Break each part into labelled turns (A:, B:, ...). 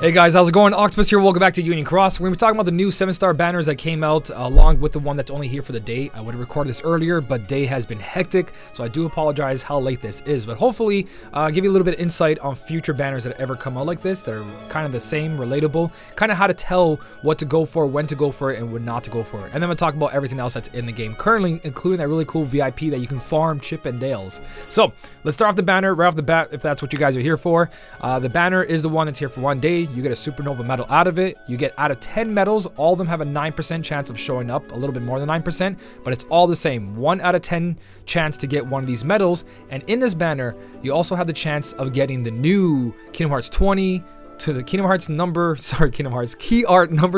A: Hey guys, how's it going? Octopus here. Welcome back to Union Cross. We're going to be talking about the new 7-star banners that came out along with the one that's only here for the day. I would have recorded this earlier, but day has been hectic, so I do apologize how late this is. But hopefully, give you a little bit of insight on future banners that ever come out like this. That are kind of the same, relatable, kind of how to tell what to go for, when to go for it, and when not to go for it. And then I'm going to talk about everything else that's in the game currently, including that really cool VIP that you can farm Chip and Dales. So let's start off the banner right off the bat, if that's what you guys are here for. The banner is the one that's here for one day. You get a Supernova medal out of it. You get out of 10 medals, all of them have a 9% chance of showing up, a little bit more than 9%, but it's all the same. 1 out of 10 chance to get one of these medals. And in this banner, you also have the chance of getting the new Kingdom Hearts 20 to the Key Art number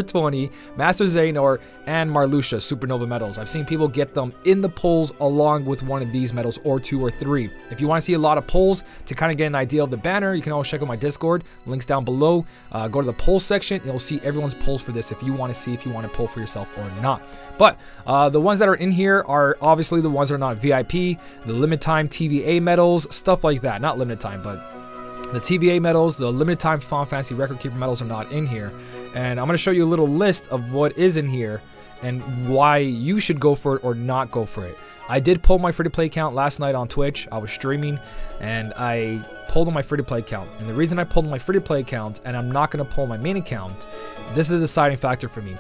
A: 20, Master Xehanort, and Marluxia Supernova medals. I've seen people get them in the polls along with one of these medals, or 2 or 3. If you want to see a lot of polls to kind of get an idea of the banner, you can always check out my Discord. Links down below. Go to the poll section. You'll see everyone's polls for this if you want to see if you want to poll for yourself or not. But the ones that are in here are obviously the ones that are not VIP, the limited time TVA medals, stuff like that. Not limited time, but the TVA medals, the limited time Final Fantasy Record Keeper medals are not in here. And I'm going to show you a little list of what is in here and why you should go for it or not go for it. I did pull my free-to-play account last night on Twitch. I was streaming and I pulled on my free-to-play account. And the reason I pulled my free-to-play account and I'm not going to pull my main account, this is a deciding factor for me.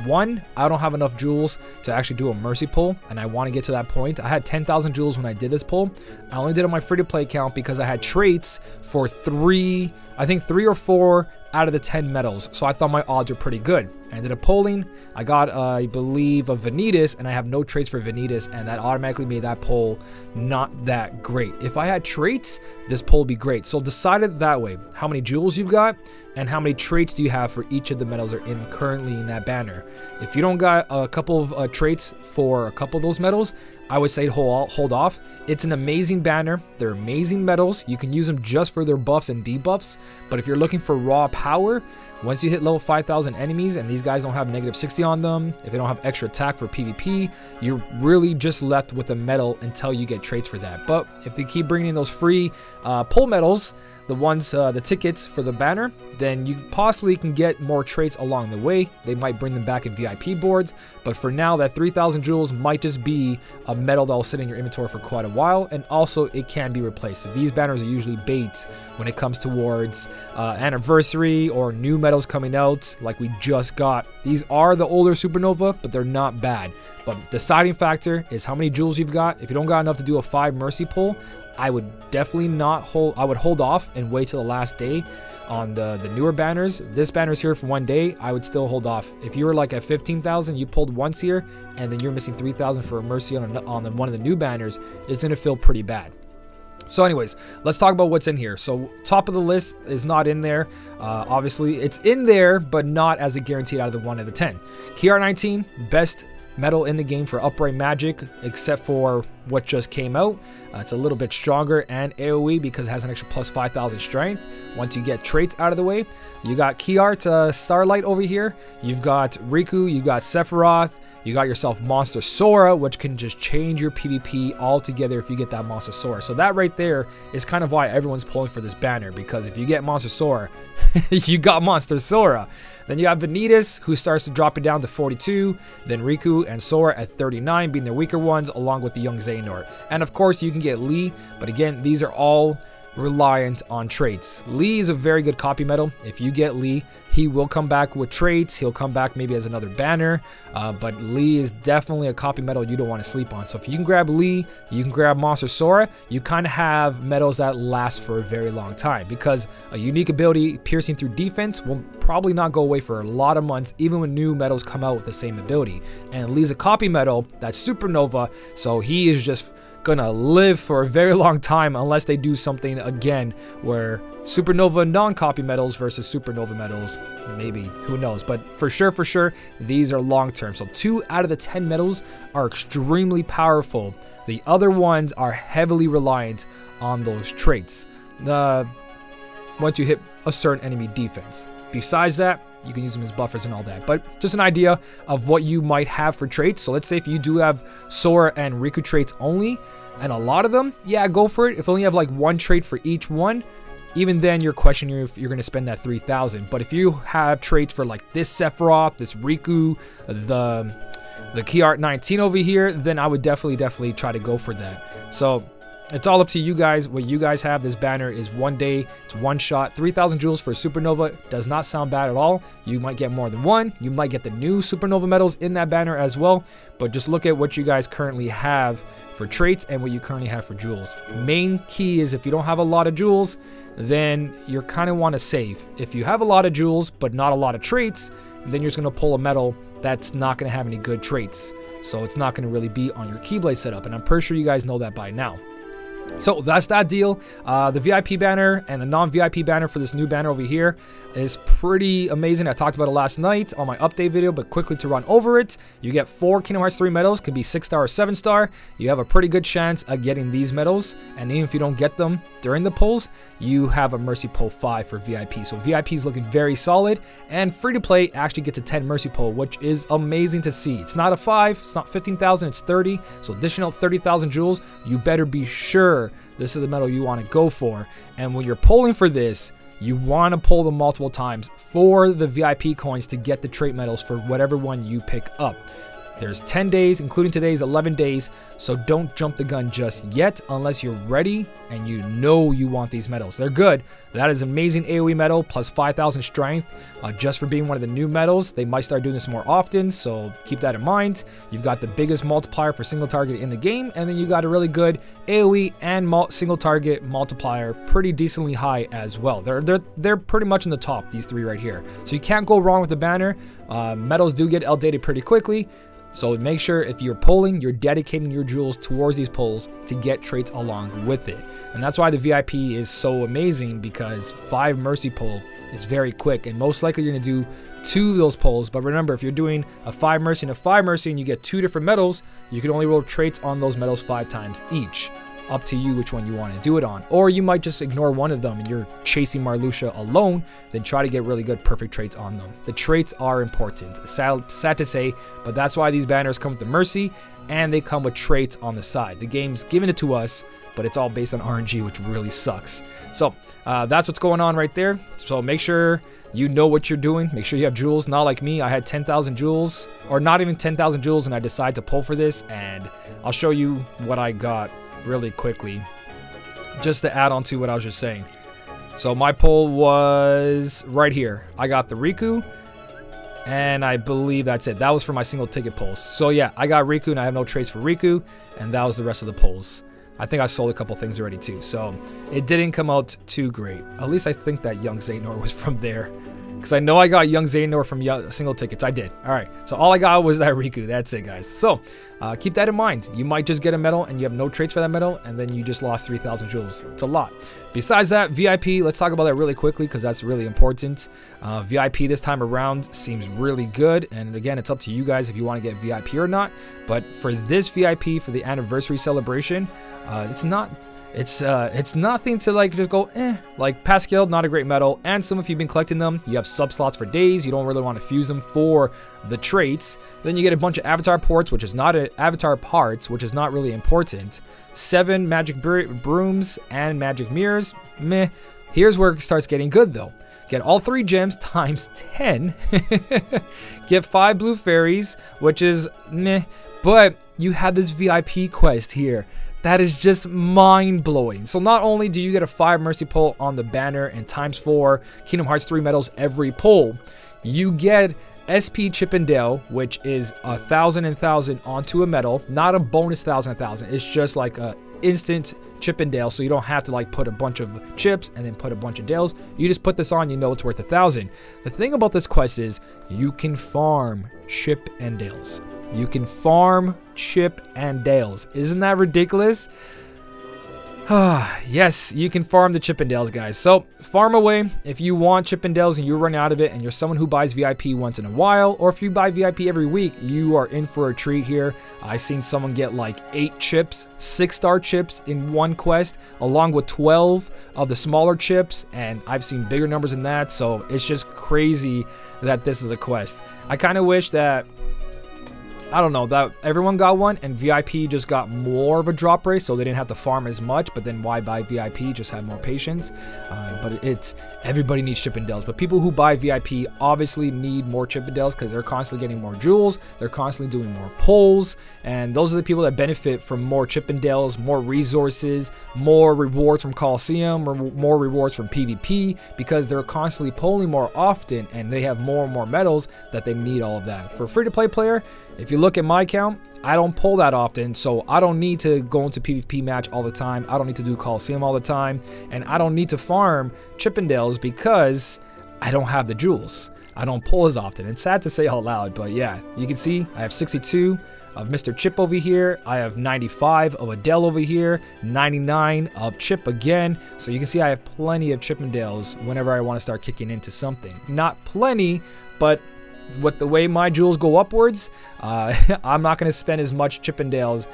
A: One, I don't have enough jewels to actually do a mercy pull, and I want to get to that point. I had 10,000 jewels when I did this pull. I only did it on my free-to-play account because I had traits for 3 or 4 out of the 10 medals, so I thought my odds were pretty good. I ended up polling. I got, I believe, a Vanitas, and I have no traits for Vanitas, and that automatically made that poll not that great. If I had traits, this poll would be great. So decide it that way. How many jewels you've got, and how many traits do you have for each of the medals that are in currently in that banner. If you don't got a couple of traits for a couple of those medals, I would say hold off. It's an amazing banner. They're amazing medals. You can use them just for their buffs and debuffs. But if you're looking for raw power, once you hit level 5,000 enemies and these guys don't have -60 on them, if they don't have extra attack for PvP, you're really just left with a medal until you get traits for that. But if they keep bringing in those free pull medals, the ones, the tickets for the banner, then you possibly can get more traits along the way. They might bring them back in VIP boards, but for now, that 3,000 jewels might just be a medal that will sit in your inventory for quite a while, and also it can be replaced. So these banners are usually bait when it comes towards anniversary or new medals coming out, like we just got. These are the older Supernova, but they're not bad. But deciding factor is how many jewels you've got. If you don't got enough to do a 5 mercy pull, I would definitely not hold. I would hold off and wait till the last day on the newer banners. This banner's here for one day. I would still hold off. If you were like at 15,000, you pulled once here, and then you're missing 3,000 for a mercy on one of the new banners, it's gonna feel pretty bad. So anyways, let's talk about what's in here. So top of the list is not in there. Obviously, it's in there, but not as a guaranteed out of the 1 out of 10. Key Art 19, best medal in the game for upright magic, except for what just came out. It's a little bit stronger and AoE because it has an extra plus 5,000 strength. Once you get traits out of the way, you got Key Art Starlight over here. You've got Riku, you've got Sephiroth. You got yourself Monster Sora, which can just change your PvP altogether if you get that Monster Sora. So that right there is kind of why everyone's pulling for this banner, because if you get Monster Sora, you got Monster Sora. Then you have Vanitas, who starts to drop it down to 42. Then Riku and Sora at 39, being the weaker ones, along with the young Xehanort. And of course, you can get Lee, but again, these are all reliant on traits. Lee is a very good copy medal. If you get Lee, he will come back with traits. He'll come back maybe as another banner, but Lee is definitely a copy medal you don't want to sleep on. So if you can grab Lee, you can grab Monster Sora, you kind of have medals that last for a very long time, because a unique ability piercing through defense will probably not go away for a lot of months, even when new medals come out with the same ability. And Lee's a copy medal that's Supernova, so he is just gonna live for a very long time unless they do something again where Supernova non-copy medals versus Supernova medals, maybe, who knows. But for sure, these are long-term. So 2 out of the 10 medals are extremely powerful. The other ones are heavily reliant on those traits once you hit a certain enemy defense. Besides that, you can use them as buffers and all that. But just an idea of what you might have for traits. So let's say if you do have Sora and Riku traits only, and a lot of them, yeah, go for it. If you only have like 1 trait for each one, even then you're questioning if you're going to spend that 3,000. But if you have traits for like this Sephiroth, this Riku, the Key Art 19 over here, then I would definitely try to go for that. So it's all up to you guys. What you guys have. This banner is 1 day. It's one shot. 3,000 jewels for Supernova. Does not sound bad at all. You might get more than one. You might get the new Supernova medals in that banner as well. But just look at what you guys currently have for traits and what you currently have for jewels. Main key is if you don't have a lot of jewels, then you kind of want to save. If you have a lot of jewels but not a lot of traits, then you're just going to pull a medal that's not going to have any good traits. So it's not going to really be on your Keyblade setup. And I'm pretty sure you guys know that by now. So that's that deal. The VIP banner and the non-VIP banner for this new banner over here is pretty amazing. I talked about it last night on my update video, but quickly to run over it, you get 4 Kingdom Hearts 3 medals, could be 6-star or 7-star. You have a pretty good chance of getting these medals, and even if you don't get them during the pulls, you have a Mercy Pull 5 for VIP. So VIP is looking very solid, and free to play actually gets a 10 Mercy Pull, which is amazing to see. It's not a 5, it's not 15,000, it's 30. So additional 30,000 jewels. You better be sure this is the medal you want to go for. And when you're pulling for this, you want to pull them multiple times for the VIP coins to get the trait medals for whatever one you pick up. There's 10 days, including today's 11 days, so don't jump the gun just yet unless you're ready and you know you want these medals. They're good. That is amazing AoE medal plus 5,000 strength just for being one of the new medals. They might start doing this more often, so keep that in mind. You've got the biggest multiplier for single target in the game, and then you got a really good AoE and single target multiplier, pretty decently high as well. They're pretty much in the top, these 3 right here. So you can't go wrong with the banner. Medals do get outdated pretty quickly. So make sure if you're pulling, you're dedicating your jewels towards these pulls to get traits along with it. And that's why the VIP is so amazing, because 5 Mercy Pull is very quick, and most likely you're going to do 2 of those pulls. But remember, if you're doing a 5 Mercy and a 5 Mercy and you get 2 different medals, you can only roll traits on those medals 5 times each. Up to you which one you want to do it on. Or you might just ignore one of them and you're chasing Marluxia alone, then try to get really good perfect traits on them. The traits are important. Sad to say, but that's why these banners come with the Mercy, and they come with traits on the side. The game's giving it to us, but it's all based on RNG, which really sucks. So that's what's going on right there. So make sure you know what you're doing. Make sure you have jewels. Not like me, I had 10,000 jewels, or not even 10,000 jewels, and I decided to pull for this, and I'll show you what I got really quickly, just to add on to what I was just saying. So my pull was right here. I got the Riku, and I believe that's it. That was for my single ticket pulls. So yeah, I got Riku, and I have no traits for Riku, and that was the rest of the pulls. I think I sold a couple things already too, so it didn't come out too great. At least I think that Young Xehanort was from there, because I know I got Young Xehanort from single tickets. I did. All right, so all I got was that Riku. That's it, guys. So keep that in mind. You might just get a medal and you have no traits for that medal, and then you just lost 3,000 jewels. It's a lot. Besides that, VIP, let's talk about that really quickly, because that's really important. VIP this time around seems really good, and again, it's up to you guys if you want to get VIP or not. But for this VIP, for the anniversary celebration, it's nothing to like just go like Pascal, not a great medal. And some, if you've been collecting them, you have sub slots for days, you don't really want to fuse them for the traits. Then you get a bunch of avatar ports, which is not avatar parts, which is not really important. 7 magic brooms and magic mirrors. Meh. Here's where it starts getting good though. Get all 3 gems times 10. Get 5 blue fairies, which is meh. But you have this VIP quest here. That is just mind-blowing. So not only do you get a 5 Mercy Pull on the banner and times 4 Kingdom Hearts 3 medals every pull, you get SP Chippendale, which is 1,000 and 1,000 onto a medal. Not a bonus 1,000 and 1,000. It's just like a instant Chippendale, so you don't have to like put a bunch of chips and then put a bunch of dales. You just put this on, you know it's worth 1,000. The thing about this quest is you can farm Chip and Dales. You can farm Chip and Dales. Isn't that ridiculous? Yes, you can farm the Chip and Dales, guys. So farm away. If you want Chip and Dales and you run out of it and you're someone who buys VIP once in a while, or if you buy VIP every week, you are in for a treat here. I've seen someone get like 8 chips, 6-star chips in one quest, along with 12 of the smaller chips, and I've seen bigger numbers than that. So it's just crazy that this is a quest. I kind of wish that I don't know, that everyone got one, and VIP just got more of a drop rate, so they didn't have to farm as much. But then why buy VIP? Just have more patience. But it's everybody needs Chippendales. But people who buy VIP obviously need more Chippendales because they're constantly getting more jewels. They're constantly doing more pulls, and those are the people that benefit from more Chippendales, more resources, more rewards from Coliseum, or more rewards from PvP, because they're constantly pulling more often, and they have more and more medals that they need all of that. For a free-to-play player, if you look at my account, I don't pull that often, so I don't need to go into PvP match all the time. I don't need to do Coliseum all the time, and I don't need to farm Chippendales because I don't have the jewels. I don't pull as often. It's sad to say out loud, but yeah, you can see I have 62 of Mr. Chip over here. I have 95 of Adele over here, 99 of Chip again. So you can see I have plenty of Chippendales whenever I want to start kicking into something. Not plenty, but with the way my jewels go upwards, I'm not going to spend as much Chippendales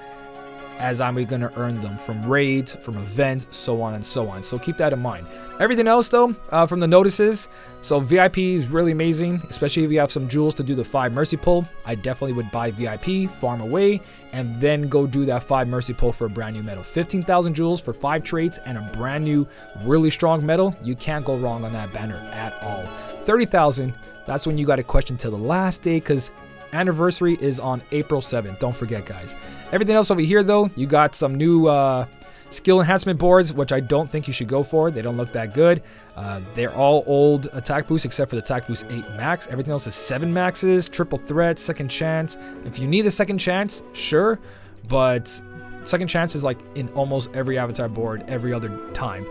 A: as I'm going to earn them from raids, from events, so on and so on. So keep that in mind. Everything else though, from the notices, so VIP is really amazing, especially if you have some jewels to do the 5 mercy pull. I definitely would buy VIP, farm away, and then go do that 5 mercy pull for a brand new medal. 15,000 jewels for 5 traits and a brand new, really strong medal. You can't go wrong on that banner at all. 30,000. That's when you got to question till the last day, because anniversary is on April 7th. Don't forget, guys. Everything else over here, though, you got some new skill enhancement boards, which I don't think you should go for. They don't look that good. They're all old attack boosts, except for the attack boost 8 max. Everything else is 7 maxes, triple threat, second chance. If you need a second chance, sure, but second chance is like in almost every avatar board every other time.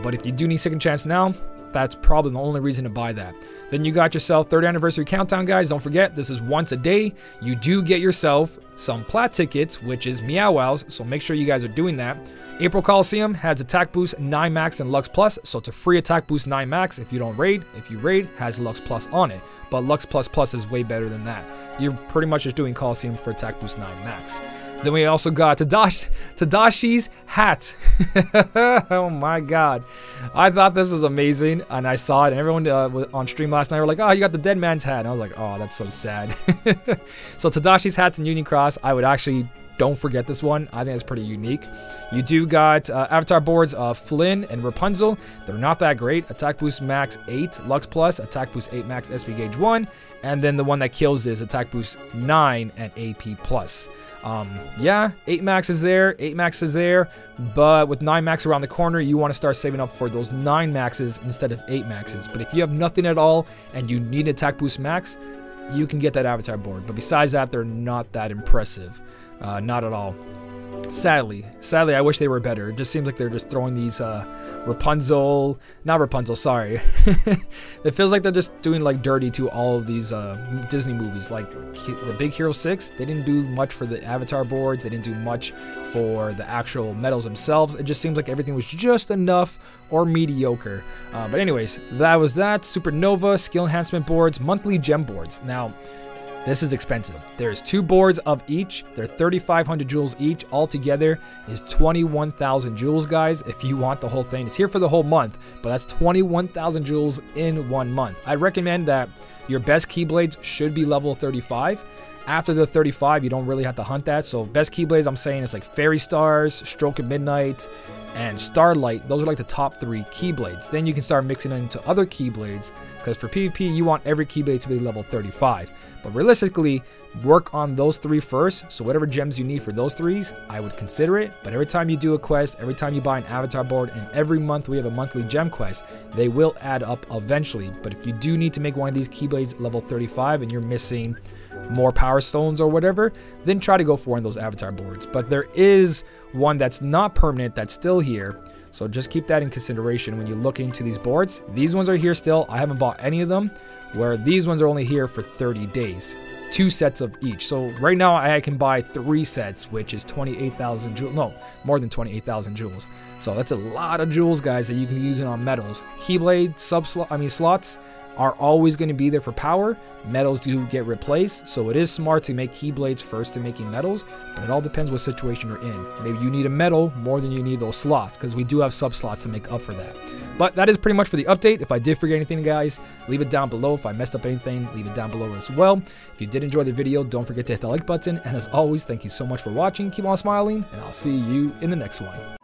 A: But if you do need second chance now, that's probably the only reason to buy that. Then you got yourself 3rd anniversary countdown, guys. Don't forget, this is once a day. You do get yourself some plat tickets, which is Meow Wows, so make sure you guys are doing that. April Coliseum has attack boost 9 max and Lux Plus, so it's a free attack boost 9 max if you don't raid. If you raid, has Lux Plus on it, but Lux Plus Plus is way better than that. You're pretty much just doing Coliseum for attack boost 9 max. Then we also got Tadashi's hat. Oh my god. I thought this was amazing, and I saw it, and everyone on stream last night were like, oh, you got the dead man's hat. And I was like, oh, that's so sad. So Tadashi's hats and Union Cross, I would actually, don't forget this one. I think it's pretty unique. You do got avatar boards of Flynn and Rapunzel. They're not that great. Attack boost max 8 Lux Plus, attack boost 8 max SP gauge 1, and then the one that kills is attack boost 9 and AP plus. Yeah, 8 max is there, 8 max is there, but with 9 max around the corner, you want to start saving up for those 9 maxes instead of 8 maxes. But if you have nothing at all and you need attack boost max, you can get that avatar board. But besides that, they're not that impressive. Not at all. Sadly, I wish they were better. It just seems like they're just throwing these not Rapunzel, sorry. It feels like they're just doing like dirty to all of these Disney movies. Like the Big Hero 6, they didn't do much for the avatar boards. They didn't do much for the actual medals themselves. It just seems like everything was just enough or mediocre. But anyways, that was that. Supernova, skill enhancement boards, monthly gem boards. Now, this is expensive. There's 2 boards of each. They're 3,500 jewels each. Altogether is 21,000 jewels, guys. If you want the whole thing, it's here for the whole month, but that's 21,000 jewels in 1 month. I recommend that your best Keyblades should be level 35. After the 35, you don't really have to hunt that. So best Keyblades, I'm saying, is like Fairy Stars, Stroke of Midnight, and Starlight. Those are like the top 3 Keyblades. Then you can start mixing into other Keyblades, because for PvP, you want every Keyblade to be level 35. But realistically, work on those 3 first. So whatever gems you need for those 3s, I would consider it. But every time you do a quest, every time you buy an avatar board, and every month we have a monthly gem quest, they will add up eventually. But if you do need to make one of these Keyblades level 35 and you're missing more power stones or whatever, then try to go for one of those avatar boards. But there is one that's not permanent that's still here. So just keep that in consideration when you look into these boards. These ones are here still. I haven't bought any of them, where these ones are only here for 30 days. 2 sets of each. So right now I can buy 3 sets, which is 28,000 jewels. No, more than 28,000 jewels. So that's a lot of jewels, guys, that you can use it on medals. Keyblade slots are always going to be there for power. Metals do get replaced, so it is smart to make keyblades first to making metals, but it all depends what situation you're in. Maybe you need a metal more than you need those slots, because we do have sub slots to make up for that. But that is pretty much for the update. If I did forget anything, guys, leave it down below. If I messed up anything, leave it down below as well. If you did enjoy the video, don't forget to hit the like button, and as always, thank you so much for watching. Keep on smiling, and I'll see you in the next one.